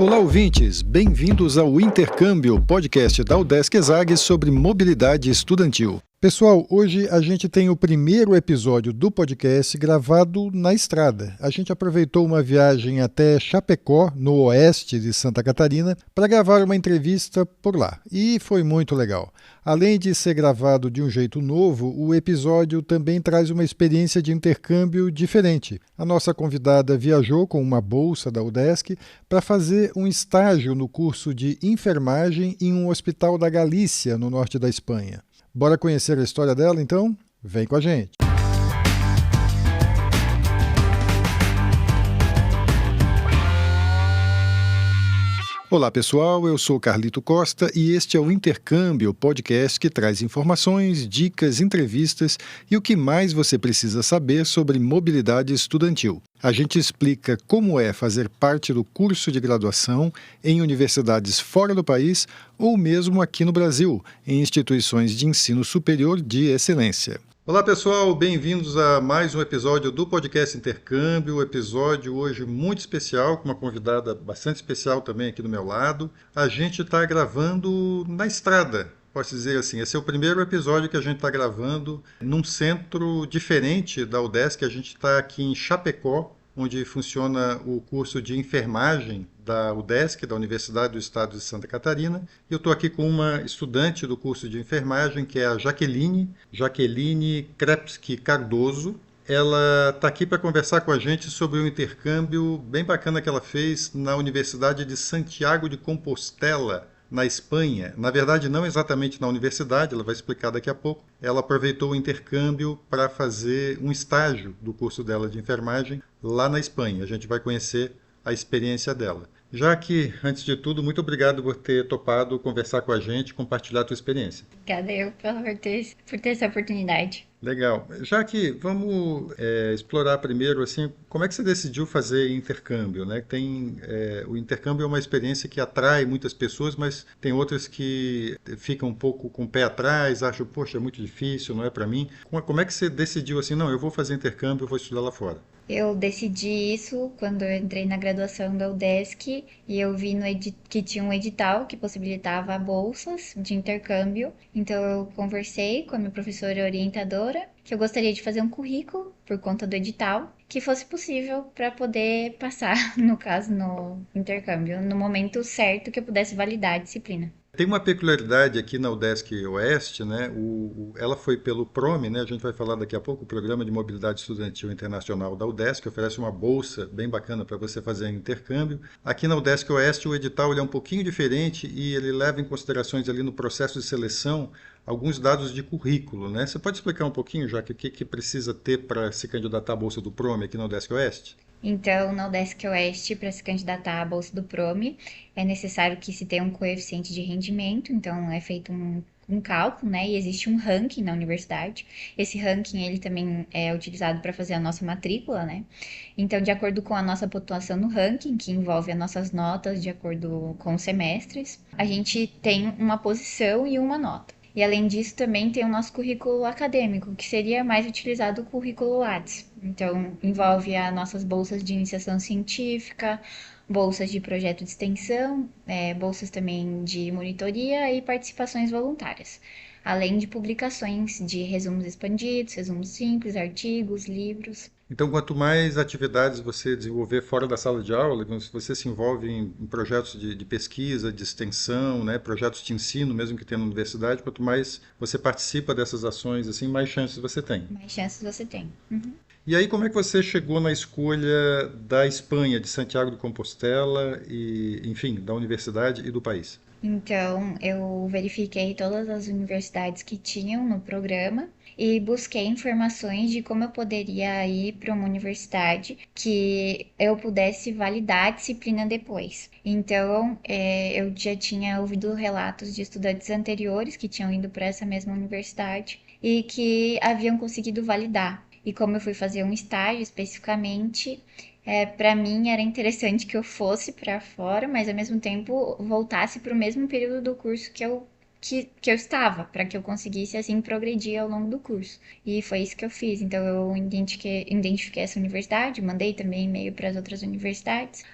Olá, ouvintes! Bem-vindos ao Intercâmbio, podcast da UDESC ESAG sobre mobilidade estudantil. Pessoal, hoje a gente tem o primeiro episódio do podcast gravado na estrada. A gente aproveitou uma viagem até Chapecó, no oeste de Santa Catarina, para gravar uma entrevista por lá. E foi muito legal. Além de ser gravado de um jeito novo, o episódio também traz uma experiência de intercâmbio diferente. A nossa convidada viajou com uma bolsa da UDESC para fazer um estágio no curso de enfermagem em um hospital da Galícia, no norte da Espanha. Bora conhecer a história dela, então? Vem com a gente! Olá, pessoal, eu sou Carlito Costa e este é o Intercâmbio, podcast que traz informações, dicas, entrevistas e o que mais você precisa saber sobre mobilidade estudantil. A gente explica como é fazer parte do curso de graduação em universidades fora do país ou mesmo aqui no Brasil, em instituições de ensino superior de excelência. Olá, pessoal, bem-vindos a mais um episódio do podcast Intercâmbio, um episódio hoje muito especial, com uma convidada bastante especial também aqui do meu lado. A gente está gravando na estrada, posso dizer assim, esse é o primeiro episódio que a gente está gravando num centro diferente da UDESC. A gente está aqui em Chapecó, onde funciona o curso de enfermagem da UDESC, da Universidade do Estado de Santa Catarina. Eu estou aqui com uma estudante do curso de enfermagem, que é a Jaqueline Krepski Cardoso. Ela está aqui para conversar com a gente sobre um intercâmbio bem bacana que ela fez na Universidade de Santiago de Compostela, na Espanha. Na verdade, não exatamente na universidade, ela vai explicar daqui a pouco. Ela aproveitou o intercâmbio para fazer um estágio do curso dela de enfermagem lá na Espanha. A gente vai conhecer a experiência dela. Já que, antes de tudo, muito obrigado por ter topado conversar com a gente, compartilhar a tua experiência. Obrigada eu por ter essa oportunidade. Legal. Já que vamos explorar primeiro, assim, como é que você decidiu fazer intercâmbio, né? O intercâmbio é uma experiência que atrai muitas pessoas, mas tem outras que ficam um pouco com o pé atrás, acham, poxa, é muito difícil, não é para mim. Como é que você decidiu assim, não, eu vou fazer intercâmbio, eu vou estudar lá fora? Eu decidi isso quando eu entrei na graduação da UDESC e eu vi que tinha um edital que possibilitava bolsas de intercâmbio. Então eu conversei com a minha professora orientadora que eu gostaria de fazer um currículo por conta do edital que fosse possível para poder passar, no caso, no intercâmbio, no momento certo que eu pudesse validar a disciplina. Tem uma peculiaridade aqui na UDESC Oeste, né? Ela foi pelo PROME, né? A gente vai falar daqui a pouco, o Programa de Mobilidade Estudantil Internacional da UDESC, que oferece uma bolsa bem bacana para você fazer intercâmbio. Aqui na UDESC Oeste, o edital ele é um pouquinho diferente e ele leva em considerações ali no processo de seleção alguns dados de currículo, né? Você pode explicar um pouquinho, já que o que precisa ter para se candidatar à bolsa do PROME aqui na UDESC Oeste? Então, na UDESC Oeste, para se candidatar à bolsa do PROME, é necessário que se tenha um coeficiente de rendimento, então é feito um cálculo, né? E existe um ranking na universidade. Esse ranking, ele também é utilizado para fazer a nossa matrícula, né? Então, de acordo com a nossa pontuação no ranking, que envolve as nossas notas de acordo com os semestres, a gente tem uma posição e uma nota. E além disso, também tem o nosso currículo acadêmico, que seria mais utilizado o currículo Lattes. Então, envolve as nossas bolsas de iniciação científica, bolsas de projeto de extensão, bolsas também de monitoria e participações voluntárias. Além de publicações de resumos expandidos, resumos simples, artigos, livros. Então, quanto mais atividades você desenvolver fora da sala de aula, se você se envolve em projetos de pesquisa, de extensão, né, projetos de ensino, mesmo que tenha na universidade, quanto mais você participa dessas ações, assim, mais chances você tem. Mais chances você tem. Uhum. E aí, como é que você chegou na escolha da Espanha, de Santiago de Compostela, e, enfim, da universidade e do país? Então, eu verifiquei todas as universidades que tinham no programa e busquei informações de como eu poderia ir para uma universidade que eu pudesse validar a disciplina depois. Então, eu já tinha ouvido relatos de estudantes anteriores que tinham ido para essa mesma universidade e que haviam conseguido validar. E como eu fui fazer um estágio especificamente, para mim era interessante que eu fosse para fora, mas ao mesmo tempo voltasse para o mesmo período do curso que eu que eu estava, para que eu conseguisse, assim, progredir ao longo do curso. E foi isso que eu fiz. Então, eu identifiquei essa universidade, mandei também e-mail para as outras universidades.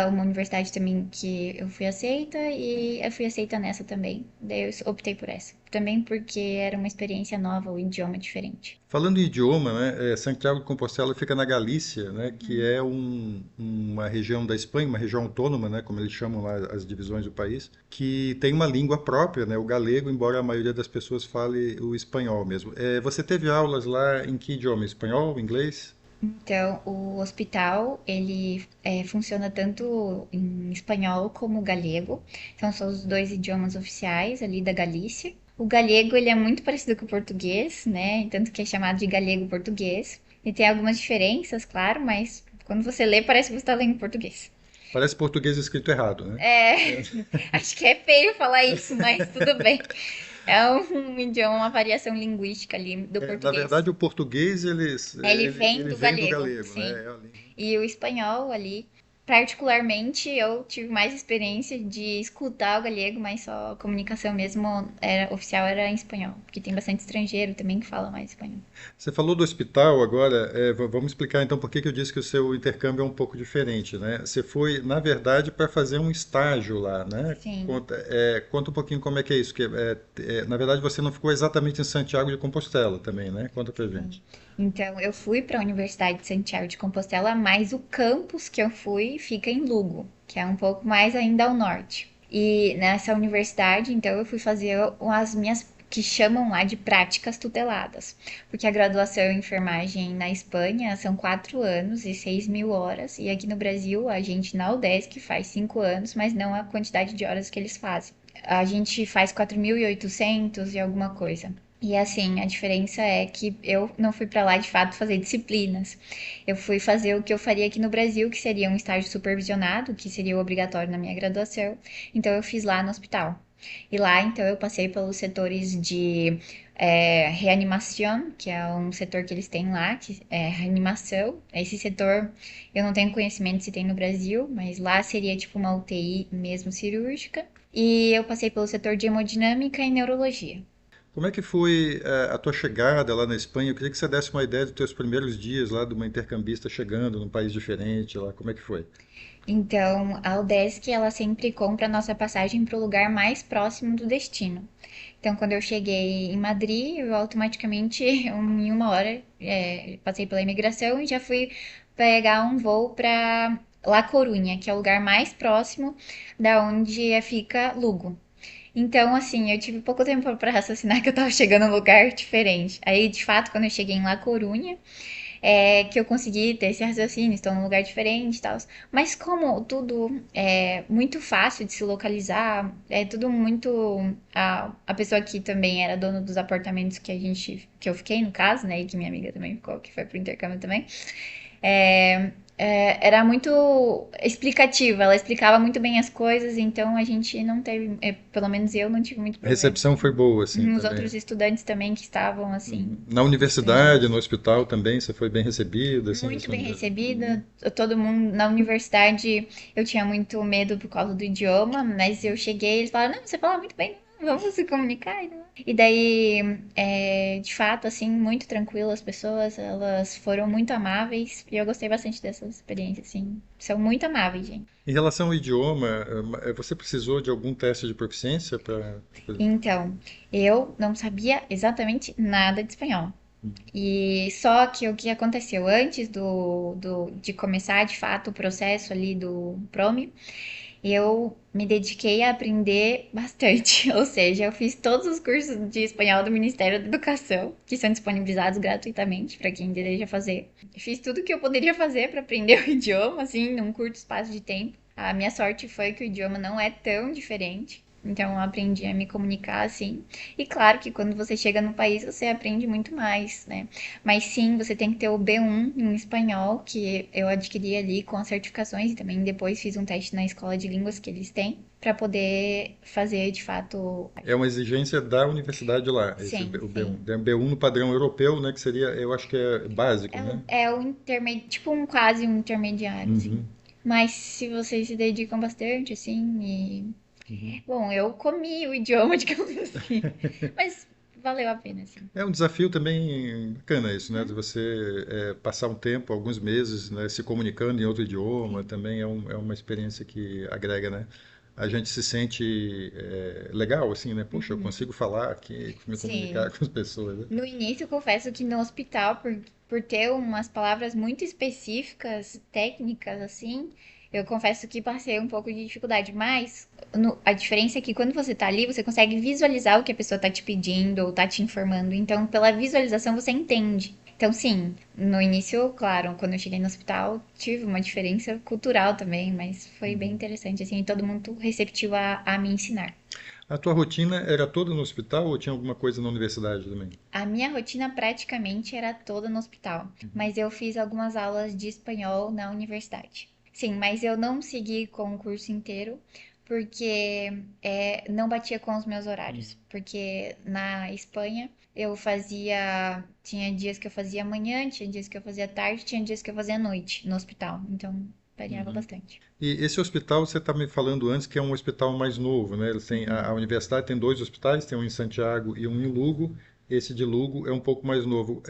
Uma universidade também que eu fui aceita e eu fui aceita nessa também. Daí eu optei por essa. Também porque era uma experiência nova, o idioma diferente. Falando em idioma, né, Santiago de Compostela fica na Galícia, né, que é uma região da Espanha, uma região autônoma, né, como eles chamam lá as divisões do país, que tem uma língua própria, né, o galego, embora a maioria das pessoas fale o espanhol mesmo. Você teve aulas lá em que idioma? Espanhol, inglês? Então, o hospital, ele funciona tanto em espanhol como galego. Então, são os dois idiomas oficiais ali da Galícia. O galego, ele é muito parecido com o português, né? Tanto que é chamado de galego-português. E tem algumas diferenças, claro, mas quando você lê, parece que você está lendo português. Parece português escrito errado, né? É, acho que é feio falar isso, mas tudo bem. É um idioma, uma variação linguística ali do Na português. verdade, o português Ele vem ele do vem do galego, galego, né? sim. E o espanhol ali, particularmente, eu tive mais experiência de escutar o galego, mas só a comunicação mesmo oficial era em espanhol, porque tem bastante estrangeiro também que fala mais espanhol. Você falou do hospital agora, vamos explicar então por que que eu disse que o seu intercâmbio é um pouco diferente, né? Você foi, na verdade, para fazer um estágio lá, né? Sim. Conta um pouquinho como é que é isso, na verdade você não ficou exatamente em Santiago de Compostela também, né? Conta pra gente. Então, eu fui para a Universidade de Santiago de Compostela, mas o campus que eu fui fica em Lugo, que é um pouco mais ainda ao norte. E nessa universidade, então, eu fui fazer as minhas que chamam lá de práticas tuteladas, porque a graduação em enfermagem na Espanha são 4 anos e 6.000 horas, e aqui no Brasil a gente na UDESC faz 5 anos, mas não a quantidade de horas que eles fazem. A gente faz 4.800 e alguma coisa. E assim, a diferença é que eu não fui para lá de fato fazer disciplinas. Eu fui fazer o que eu faria aqui no Brasil, que seria um estágio supervisionado, que seria o obrigatório na minha graduação. Então eu fiz lá no hospital. E lá, então, eu passei pelos setores de reanimação, que é um setor que eles têm lá, que é reanimação. Esse setor eu não tenho conhecimento se tem no Brasil, mas lá seria tipo uma UTI mesmo cirúrgica. E eu passei pelo setor de hemodinâmica e neurologia. Como é que foi a tua chegada lá na Espanha? Eu queria que você desse uma ideia dos teus primeiros dias lá de uma intercambista chegando num país diferente lá. Como é que foi? Então, a UDESC, ela sempre compra a nossa passagem para o lugar mais próximo do destino. Então, quando eu cheguei em Madrid, eu automaticamente, em 1 hora, passei pela imigração e já fui pegar um voo para La Corunha, que é o lugar mais próximo da onde fica Lugo. Então, assim, eu tive pouco tempo para raciocinar que eu tava chegando num lugar diferente. Aí, de fato, quando eu cheguei em La Corunha, que eu consegui ter esse raciocínio, estou num lugar diferente e tal. Mas como tudo é muito fácil de se localizar, é tudo muito. A pessoa que também era dona dos apartamentos que eu fiquei, no caso, né? E que minha amiga também ficou, que foi pro intercâmbio também. Era muito explicativa, ela explicava muito bem as coisas, então a gente não teve, pelo menos eu não tive muito A problema. recepção foi boa, assim, Os também. outros estudantes também que estavam, assim, Na universidade, no estrangeiros. hospital também, você foi bem recebida, assim, Muito bem recebida. Todo mundo na universidade, eu tinha muito medo por causa do idioma, mas eu cheguei, eles falaram, não, você fala muito bem, vamos se comunicar. E daí, de fato, assim, muito tranquilo as pessoas, elas foram muito amáveis e eu gostei bastante dessa experiência, assim. São muito amáveis, gente. Em relação ao idioma, você precisou de algum teste de proficiência para... Então, eu não sabia exatamente nada de espanhol. E só que o que aconteceu antes de começar de fato o processo ali do Prome, eu me dediquei a aprender bastante. Ou seja, eu fiz todos os cursos de espanhol do Ministério da Educação, que são disponibilizados gratuitamente para quem deseja fazer. Fiz tudo que eu poderia fazer para aprender o idioma, assim, num curto espaço de tempo. A minha sorte foi que o idioma não é tão diferente. Então, eu aprendi a me comunicar assim. E claro que quando você chega no país, você aprende muito mais, né? Mas sim, você tem que ter o B1 em espanhol, que eu adquiri ali com as certificações e também depois fiz um teste na escola de línguas que eles têm, para poder fazer de fato. É uma exigência da universidade lá, Sim, o B1. sim. É um B1 no padrão europeu, né, que seria, eu acho que é básico, né? É o intermediário, tipo quase um intermediário, assim. Uhum. Mas se vocês se dedicam bastante, assim, Uhum. Bom, eu comi o idioma, digamos assim, mas valeu a pena, assim. É um desafio também bacana isso, né? De Uhum, você passar um tempo, alguns meses, né, se comunicando em outro idioma, sim. também é uma experiência que agrega, né? A gente se sente legal, assim, né? Poxa, eu Uhum, consigo falar aqui, me comunicar sim. com as pessoas, né? No início, eu confesso que no hospital, por ter umas palavras muito específicas, técnicas, assim, eu confesso que passei um pouco de dificuldade. Mas a diferença é que quando você tá ali, você consegue visualizar o que a pessoa tá te pedindo ou tá te informando. Então, pela visualização, você entende. Então, sim, no início, claro, quando eu cheguei no hospital, tive uma diferença cultural também, mas foi bem Uhum. interessante, assim, e todo mundo receptivo a me ensinar. A tua rotina era toda no hospital ou tinha alguma coisa na universidade também? A minha rotina praticamente era toda no hospital, mas eu fiz algumas aulas de espanhol na universidade. Sim, mas eu não segui com o curso inteiro porque não batia com os meus horários. Porque na Espanha eu fazia. Tinha dias que eu fazia manhã, tinha dias que eu fazia tarde, tinha dias que eu fazia noite no hospital. Então variava Uhum. bastante. E esse hospital, você está me falando antes que é um hospital mais novo, né? Eles têm, a Uhum. universidade tem dois hospitais, tem um em Santiago e um em Lugo. Esse de Lugo é um pouco mais novo.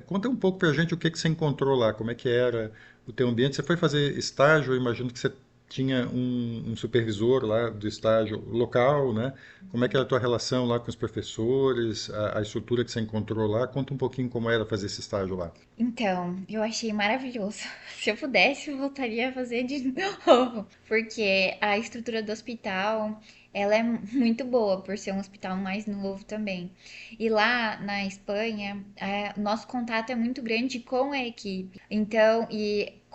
Conta um pouco para a gente o que que você encontrou lá, como é que era o teu ambiente. Você foi fazer estágio, eu imagino que você tinha um supervisor lá do estágio local, né? Como é que era a tua relação lá com os professores, a estrutura que você encontrou lá? Conta um pouquinho como era fazer esse estágio lá. Então, eu achei maravilhoso. Se eu pudesse, eu voltaria a fazer de novo, porque a estrutura do hospital, ela é muito boa por ser um hospital mais novo também. E lá na Espanha, nosso contato é muito grande com a equipe. Então,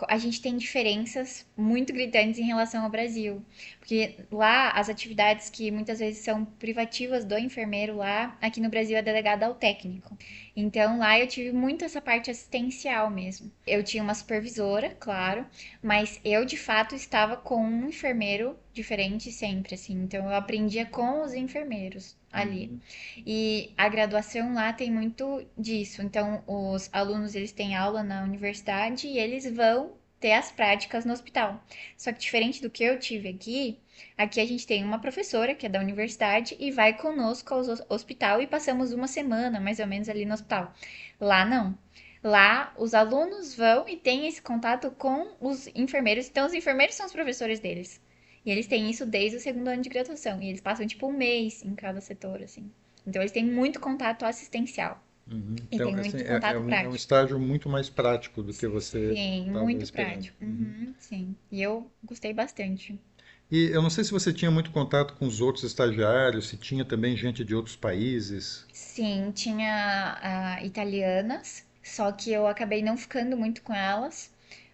a gente tem diferenças muito gritantes em relação ao Brasil, porque lá as atividades que muitas vezes são privativas do enfermeiro lá, aqui no Brasil é delegada ao técnico. Então lá eu tive muito essa parte assistencial mesmo. Eu tinha uma supervisora, claro, mas eu de fato estava com um enfermeiro diferente sempre, assim. Então eu aprendia com os enfermeiros ali. Uhum. E a graduação lá tem muito disso. Então os alunos eles têm aula na universidade e eles vão ter as práticas no hospital. Só que diferente do que eu tive aqui, aqui a gente tem uma professora que é da universidade e vai conosco ao hospital e passamos uma semana mais ou menos ali no hospital. Lá não. Lá os alunos vão e têm esse contato com os enfermeiros. Então os enfermeiros são os professores deles. E eles têm isso desde o segundo ano de graduação. E eles passam tipo um mês em cada setor, assim. Então eles têm muito contato assistencial. Uhum. E Então, tem assim, muito contato é um prático. estágio muito mais prático do que você Sim, estava muito esperando. prático. Uhum. Uhum, sim. E eu gostei bastante. E eu não sei se você tinha muito contato com os outros estagiários, se tinha também gente de outros países. Sim, tinha italianas, só que eu acabei não ficando muito com elas.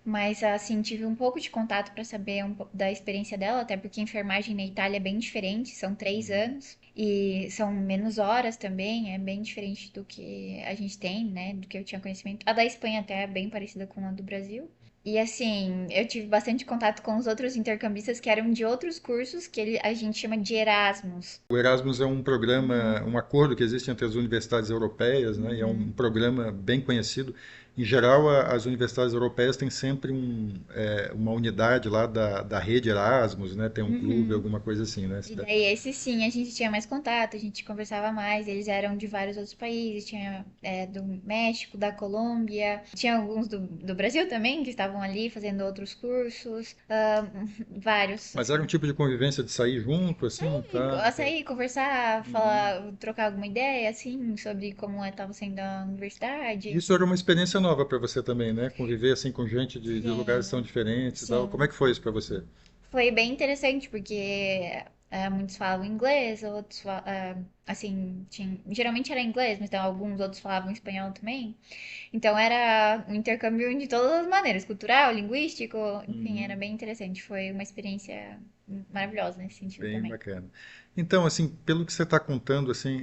Mas, assim, tive um pouco de contato para saber um pouco da experiência dela, até porque a enfermagem na Itália é bem diferente, são 3 anos e são menos horas também, é bem diferente do que a gente tem, né? Do que eu tinha conhecimento. A da Espanha até é bem parecida com a do Brasil. E assim, eu tive bastante contato com os outros intercambistas que eram de outros cursos que a gente chama de Erasmus. O Erasmus é um programa, Uhum, um acordo que existe entre as universidades europeias, né? E é um uhum, programa bem conhecido. Em geral, as universidades europeias têm sempre uma unidade lá da rede Erasmus, né? Tem um clube, uhum. alguma coisa assim, né? E daí esse sim, a gente tinha mais contato, a gente conversava mais, eles eram de vários outros países, tinha do México, da Colômbia, tinha alguns do Brasil também que estavam ali fazendo outros cursos, vários, Mas era um assim. tipo de convivência de sair junto, assim, tá? Sair, conversar, Uhum. falar, trocar alguma ideia, assim, sobre como estava sendo a universidade. Isso era uma experiência nova para você também, né? Conviver assim com gente de lugares tão Sim, diferentes e tal. Como é sim. que foi isso para você? Foi bem interessante, porque muitos falavam inglês, outros, assim, geralmente era inglês, mas então, alguns outros falavam espanhol também. Então era um intercâmbio de todas as maneiras, cultural, linguístico, enfim, era Uhum. bem interessante. Foi uma experiência maravilhosa nesse sentido Bem também. bacana. Então, assim, pelo que você está contando, assim,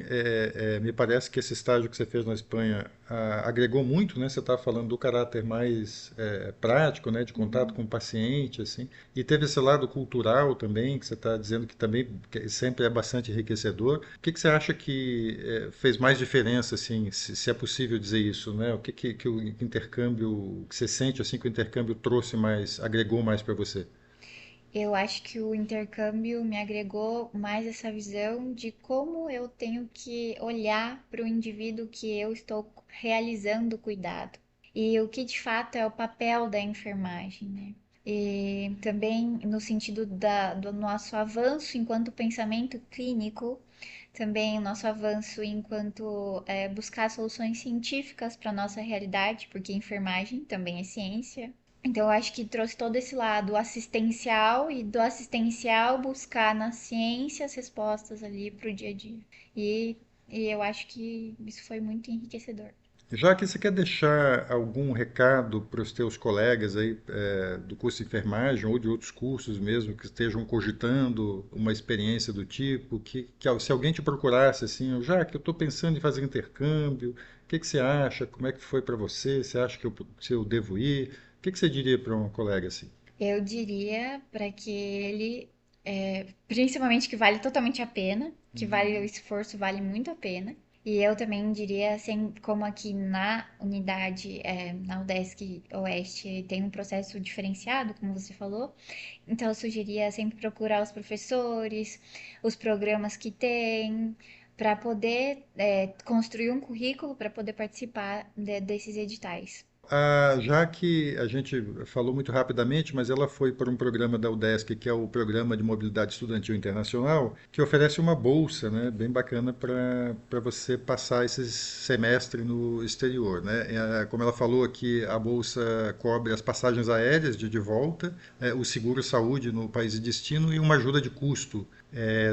me parece que esse estágio que você fez na Espanha agregou muito, né? Você está falando do caráter mais prático, né? De contato Uhum. com o paciente, assim. E teve esse lado cultural também, que você está dizendo que também que sempre é bastante enriquecedor. O que que você acha que fez mais diferença, assim, se é possível dizer isso, né? O que o intercâmbio, que você sente, assim, que o intercâmbio trouxe mais, agregou mais para você? Eu acho que o intercâmbio me agregou mais essa visão de como eu tenho que olhar para o indivíduo que eu estou realizando o cuidado. E o que de fato é o papel da enfermagem, né? E também no sentido do nosso avanço enquanto pensamento clínico, também o nosso avanço enquanto buscar soluções científicas para a nossa realidade, porque enfermagem também é ciência. Então, eu acho que trouxe todo esse lado assistencial e do assistencial buscar na ciência as respostas ali para o dia a dia. E, e eu acho que isso foi muito enriquecedor. Já que você quer deixar algum recado para os teus colegas aí do curso de enfermagem ou de outros cursos mesmo que estejam cogitando uma experiência do tipo, que se alguém te procurasse assim, já que eu estou pensando em fazer intercâmbio, o que você acha? Como é que foi para você? Você acha se eu devo ir? O que você diria para um colega assim? Eu diria para que ele, principalmente que vale totalmente a pena, que vale o esforço, vale muito a pena. E eu também diria, assim, como aqui na unidade, na UDESC Oeste, tem um processo diferenciado, como você falou, então eu sugeria sempre procurar os professores, os programas que tem, para poder construir um currículo para poder participar desses editais. Já que a gente falou muito rapidamente, mas ela foi para um programa da UDESC, que é o Programa de Mobilidade Estudantil Internacional, que oferece uma bolsa, né, bem bacana para você passar esse semestre no exterior, né? Como ela falou aqui, a bolsa cobre as passagens aéreas de volta, o seguro-saúde no país de destino e uma ajuda de custo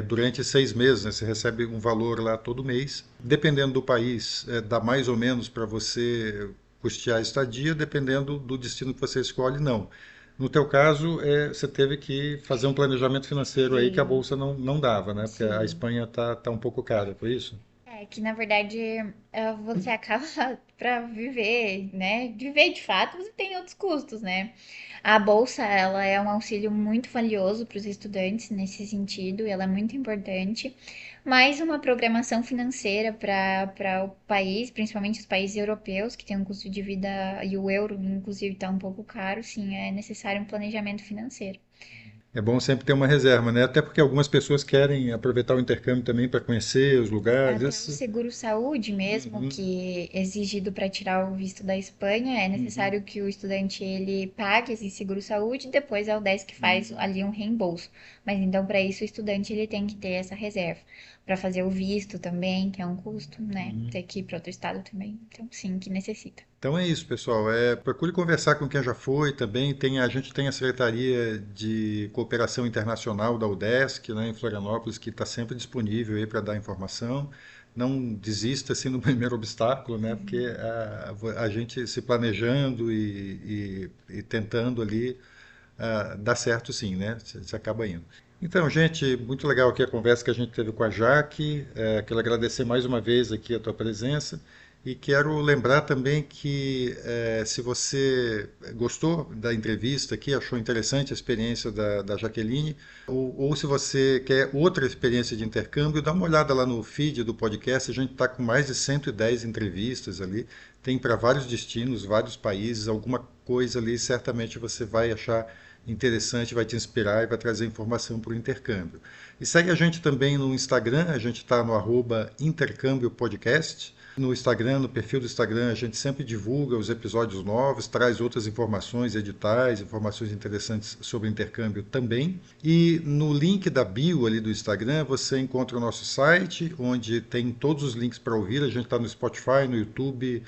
durante 6 meses, né? Você recebe um valor lá todo mês. Dependendo do país, dá mais ou menos para você custear a estadia, dependendo do destino que você escolhe, não. No teu caso, você teve que fazer um planejamento financeiro aí que a Sim, bolsa não dava, né? Porque a sim. Espanha tá um pouco cara, foi isso? É que na verdade você acaba para viver, né? Viver de fato, você tem outros custos, né? A bolsa, ela é um auxílio muito valioso para os estudantes nesse sentido, e ela é muito importante. Mas uma programação financeira para o país, principalmente os países europeus, que têm um custo de vida e o euro, inclusive, está um pouco caro, sim, é necessário um planejamento financeiro. É bom sempre ter uma reserva, né? Até porque algumas pessoas querem aproveitar o intercâmbio também para conhecer os lugares. Até o seguro-saúde mesmo, Uhum, que é exigido para tirar o visto da Espanha, é uhum. necessário que o estudante ele pague esse seguro-saúde e depois é o 10 que faz ali um reembolso. Mas então para isso o estudante ele tem que ter essa reserva para fazer o visto também, que é um custo, né? Ter que ir para outro estado também. Então sim, que necessita. Então é isso, pessoal. Procure conversar com quem já foi também. A gente tem a Secretaria de Cooperação Internacional da UDESC, né, em Florianópolis, que está sempre disponível aí para dar informação. Não desista assim no primeiro obstáculo, né? Porque a gente se planejando e tentando ali dá certo sim, né? Você acaba indo. Então, gente, muito legal aqui a conversa que a gente teve com a Jaque. Quero agradecer mais uma vez aqui a tua presença e quero lembrar também que se você gostou da entrevista aqui, achou interessante a experiência da Jaqueline, ou se você quer outra experiência de intercâmbio, dá uma olhada lá no feed do podcast. A gente está com mais de 110 entrevistas ali, tem para vários destinos, vários países, alguma coisa ali certamente você vai achar interessante, vai te inspirar e vai trazer informação para o intercâmbio. E segue a gente também no Instagram, a gente está no @intercâmbio podcast. No Instagram, no perfil do Instagram, a gente sempre divulga os episódios novos, traz outras informações, editais, informações interessantes sobre intercâmbio também. E no link da bio ali do Instagram, você encontra o nosso site, onde tem todos os links para ouvir. A gente está no Spotify, no YouTube,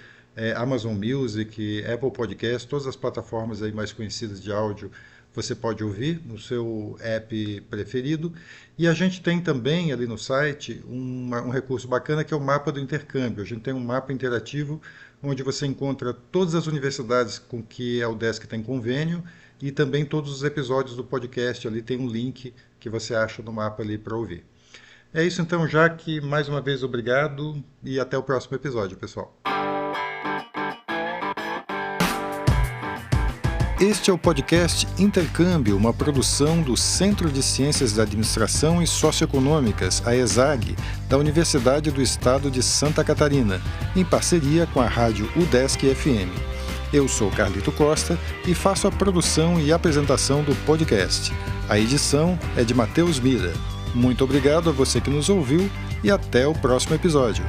Amazon Music, Apple Podcast, todas as plataformas aí mais conhecidas de áudio você pode ouvir no seu app preferido. E a gente tem também ali no site um recurso bacana que é o mapa do intercâmbio. A gente tem um mapa interativo onde você encontra todas as universidades com que a UDESC tem convênio e também todos os episódios do podcast. Ali tem um link que você acha no mapa ali para ouvir. É isso então, Jaque. Mais uma vez, obrigado e até o próximo episódio, pessoal. Este é o podcast Intercâmbio, uma produção do Centro de Ciências da Administração e Socioeconômicas, a ESAG, da Universidade do Estado de Santa Catarina, em parceria com a rádio UDESC FM. Eu sou Carlito Costa e faço a produção e apresentação do podcast. A edição é de Matheus Mira. Muito obrigado a você que nos ouviu e até o próximo episódio.